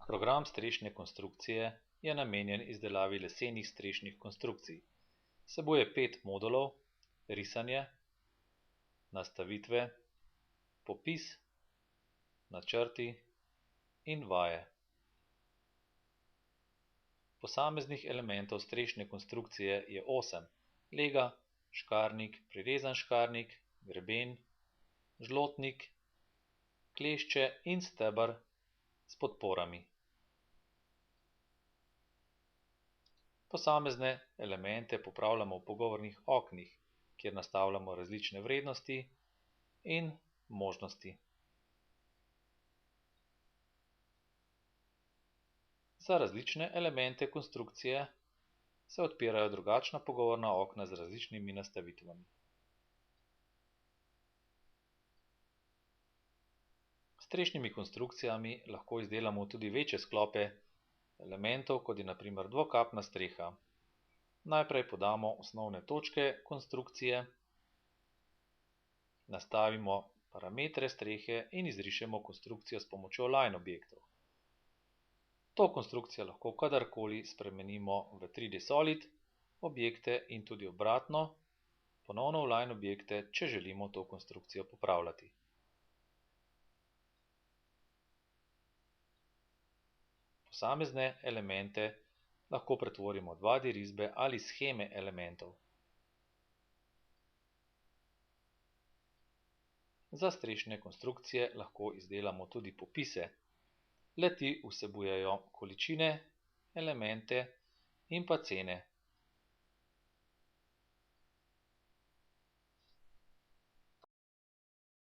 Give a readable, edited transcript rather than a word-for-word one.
Program strešne konstrukcije je namenjen izdelavi lesenih strešnih konstrukcij. Vsebuje 5 modulov: risanje, nastavitve, popis, načrti in vaje. Posameznih elementov strešne konstrukcije je 8: lega, škarnik, prirezan škarnik, greben, žlotnik, klešče in steber s podporami. Posamezne elemente popravljamo v pogovornih oknih, kjer nastavljamo različne vrednosti in možnosti. Za različne elemente konstrukcije se odpirajo drugačna pogovorna okna z različnimi nastavitvami. S strešnimi konstrukcijami lahko izdelamo tudi večje sklope elementov, kot je na primer dvokapna streha. Najprej podamo osnovne točke konstrukcije, nastavimo parametre strehe in izrišemo konstrukcijo s pomočjo line objektov. To konstrukcijo lahko kadarkoli spremenimo v 3D Solid objekte in tudi obratno, ponovno v line objekte, če želimo to konstrukcijo popravljati. Posamezne elemente lahko pretvorimo v 2D risbe ali sheme elementov. Za strešne konstrukcije lahko izdelamo tudi popise. Le-ti vsebujejo količine, elemente in pa cene.